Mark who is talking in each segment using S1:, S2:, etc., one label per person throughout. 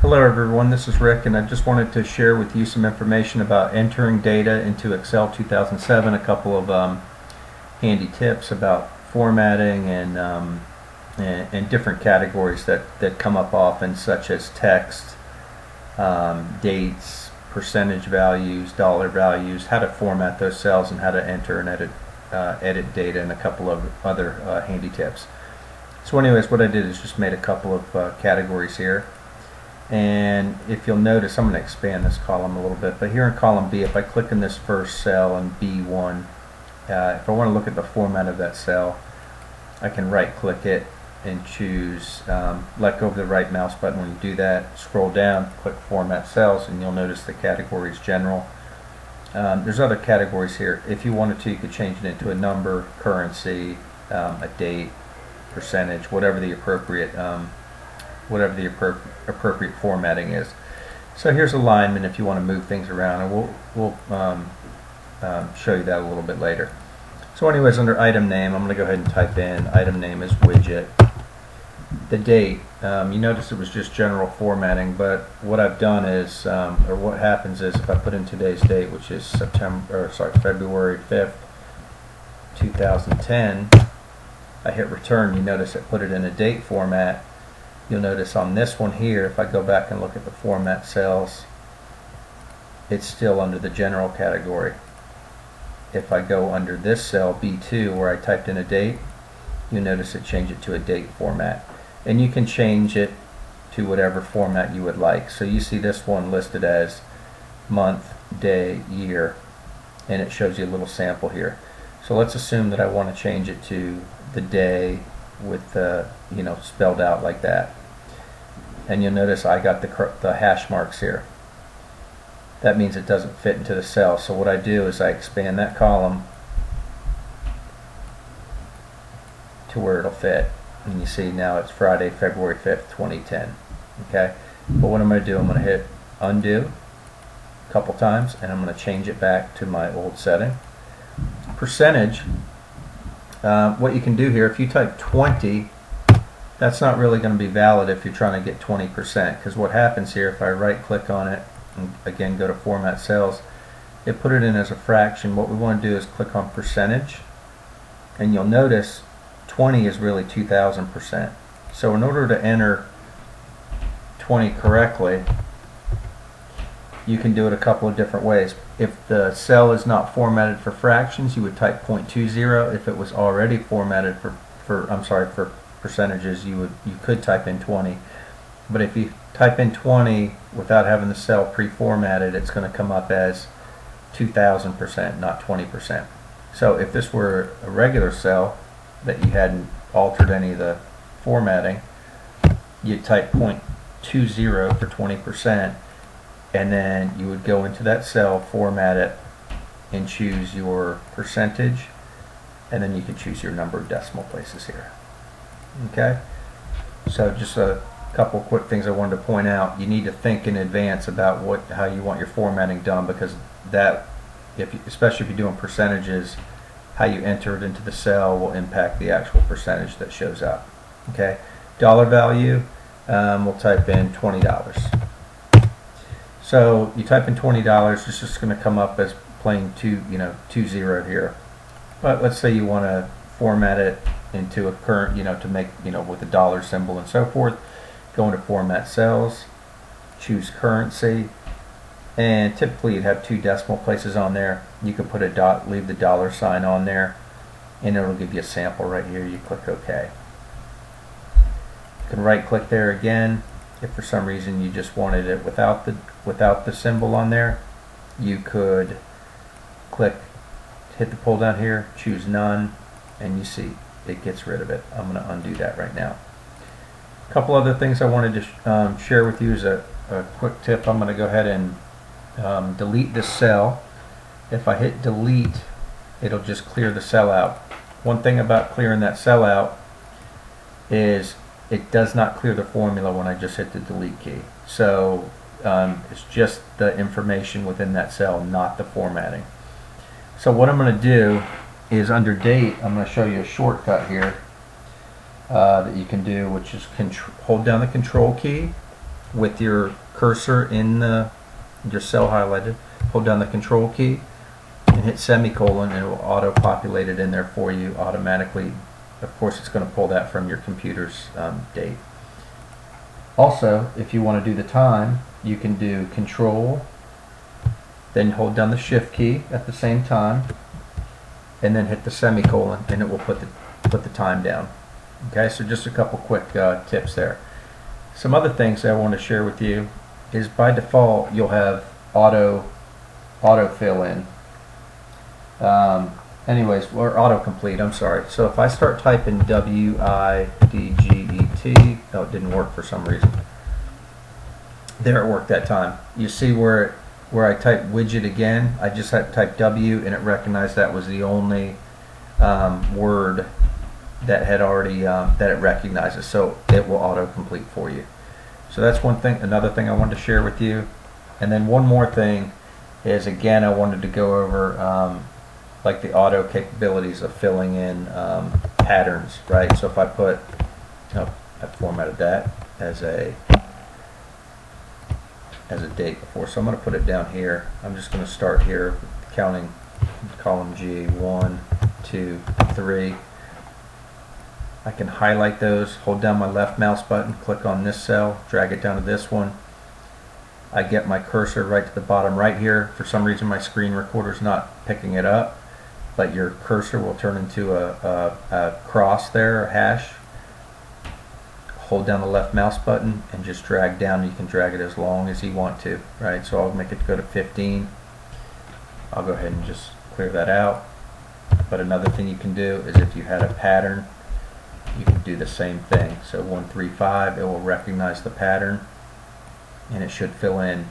S1: Hello everyone, this is Rick and I just wanted to share with you some information about entering data into Excel 2007, a couple of handy tips about formatting and different categories that come up often, such as text, dates, percentage values, dollar values, how to format those cells and how to enter and edit data, and a couple of other handy tips. So anyways, what I did is just made a couple of categories here. And if you'll notice, I'm going to expand this column a little bit, but here in column B, if I click in this first cell in B1, if I want to look at the format of that cell, I can right click it and choose, let go of the right mouse button when you do that, scroll down, click format cells, and you'll notice the category is general. There's other categories here. If you wanted to, you could change it into a number, currency, a date, percentage, whatever the appropriate formatting is. So here's alignment if you want to move things around, and we'll show you that a little bit later. So anyways, under item name, I'm going to go ahead and type in item name as widget. The date, you notice it was just general formatting, but what I've done is, or what happens is, if I put in today's date, which is February 5th, 2010, I hit return, you notice it put it in a date format. You'll notice on this one here, if I go back and look at the format cells, it's still under the general category. If I go under this cell, B2, where I typed in a date, you'll notice it changed it to a date format. And you can change it to whatever format you would like. So you see this one listed as month, day, year, and it shows you a little sample here. So let's assume that I want to change it to the day with the, spelled out like that. And you'll notice I got the hash marks here. That means it doesn't fit into the cell. So what I do is I expand that column to where it'll fit. And you see now it's Friday, February 5th, 2010. Okay? But what I'm going to do, I'm going to hit undo a couple times, and I'm going to change it back to my old setting. Percentage, what you can do here, if you type 20, that's not really going to be valid if you're trying to get 20%, because what happens here, if I right click on it and again go to format cells, it put it in as a fraction. What we want to do is click on percentage, and you'll notice 20 is really 2000%. So in order to enter 20 correctly, you can do it a couple of different ways. If the cell is not formatted for fractions, you would type 0.20. If it was already formatted for percentages, you could type in 20. But if you type in 20 without having the cell pre-formatted, it's going to come up as 2000%, not 20%. So if this were a regular cell that you hadn't altered any of the formatting, you'd type 0.20 for 20%, and then you would go into that cell, format it, and choose your percentage, and then you can choose your number of decimal places here. Okay, so just a couple quick things I wanted to point out. You need to think in advance about how you want your formatting done, because that, especially if you're doing percentages, how you enter it into the cell will impact the actual percentage that shows up. Okay, dollar value, we'll type in $20. So you type in $20, it's just going to come up as plain 20 here. But let's say you want to format it into a current, to make, with a dollar symbol and so forth. Go into format cells, choose currency, and typically you'd have 2 decimal places on there. You could put a dot, leave the dollar sign on there, and it'll give you a sample right here. You click OK. You can right click there again. If for some reason you just wanted it without the symbol on there, you could hit the pull down here, choose none, and you see it gets rid of it. I'm going to undo that right now. A couple other things I wanted to share with you as a quick tip. I'm going to go ahead and delete this cell. If I hit delete, it'll just clear the cell out. One thing about clearing that cell out is it does not clear the formula when I just hit the delete key. So it's just the information within that cell, not the formatting. So what I'm going to do is, under date, I'm going to show you a shortcut here that you can do, which is hold down the control key with your cursor in your cell highlighted, hold down the control key and hit semicolon, and it will auto-populate it in there for you automatically. Of course, it's going to pull that from your computer's date. Also, if you want to do the time, you can do control, then hold down the shift key at the same time, and then hit the semicolon, and it will put the time down. Okay, so just a couple quick tips there. Some other things I want to share with you is by default you'll have auto fill in. Anyways, or autocomplete, I'm sorry. So if I start typing WIDGET, oh, it didn't work for some reason. There, it worked that time. You see where I typed widget again, I just had to type W and it recognized that was the only word that had already that it recognizes, so it will autocomplete for you. So that's one thing. Another thing I wanted to share with you, and then one more thing is, again, I wanted to go over like the auto capabilities of filling in patterns, right? So if I put, oh, I formatted that as a date before, so I'm going to put it down here. I'm just going to start here counting column G, 1, 2, 3. I can highlight those, hold down my left mouse button, click on this cell, drag it down to this one. I get my cursor right to the bottom right here. For some reason my screen recorder is not picking it up, but your cursor will turn into a cross there, a hash. Hold down the left mouse button and just drag down. You can drag it as long as you want to, right? So I'll make it go to 15. I'll go ahead and just clear that out. But another thing you can do is, if you had a pattern, you can do the same thing. So 135, it will recognize the pattern and it should fill in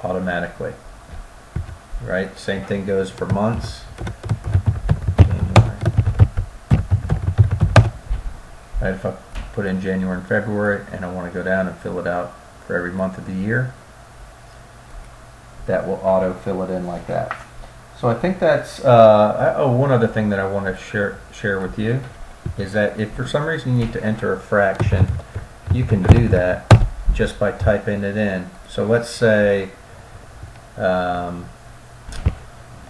S1: automatically, right? Same thing goes for months. Right, if I put in January and February and I want to go down and fill it out for every month of the year, that will auto fill it in like that. So I think that's, one other thing that I want to share with you is that if for some reason you need to enter a fraction, you can do that just by typing it in. So let's say 2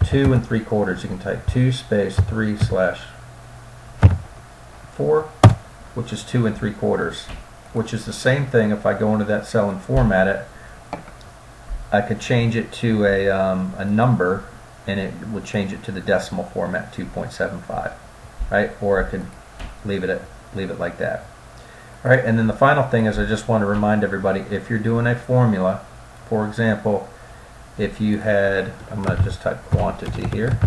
S1: 3/4, you can type 2 space 3/4, which is 2 3/4, which is the same thing. If I go into that cell and format it, I could change it to a number, and it would change it to the decimal format, 2.75, right? Or I could leave it like that. All right, and then the final thing is, I just want to remind everybody, if you're doing a formula, for example, if you had, I'm going to just type quantity here.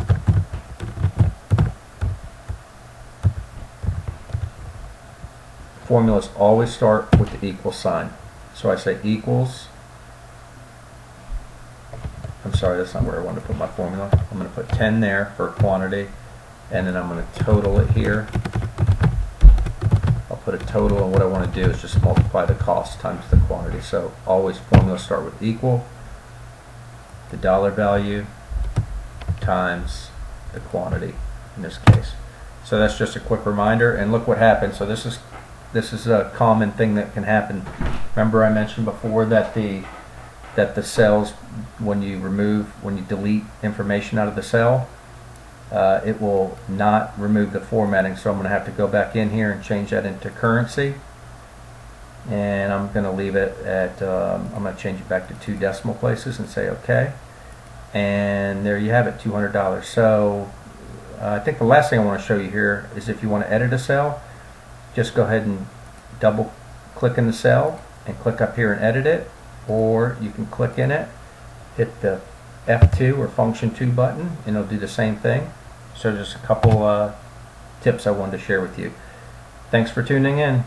S1: Formulas always start with the equal sign. So I say equals, I'm sorry, that's not where I want to put my formula. I'm going to put 10 there for quantity, and then I'm going to total it here. I'll put a total, and what I want to do is just multiply the cost times the quantity. So always formulas start with equal, the dollar value, times the quantity in this case. So that's just a quick reminder, and look what happened. So this is a common thing that can happen. Remember I mentioned before that the cells, when you delete information out of the cell, it will not remove the formatting. So I'm going to have to go back in here and change that into currency, and I'm going to leave it at I'm going to change it back to 2 decimal places and say OK, and there you have it, $200. So I think the last thing I want to show you here is, if you want to edit a cell, just go ahead and double click in the cell and click up here and edit it, or you can click in it, hit the F2 or function 2 button, and it'll do the same thing. So just a couple tips I wanted to share with you. Thanks for tuning in.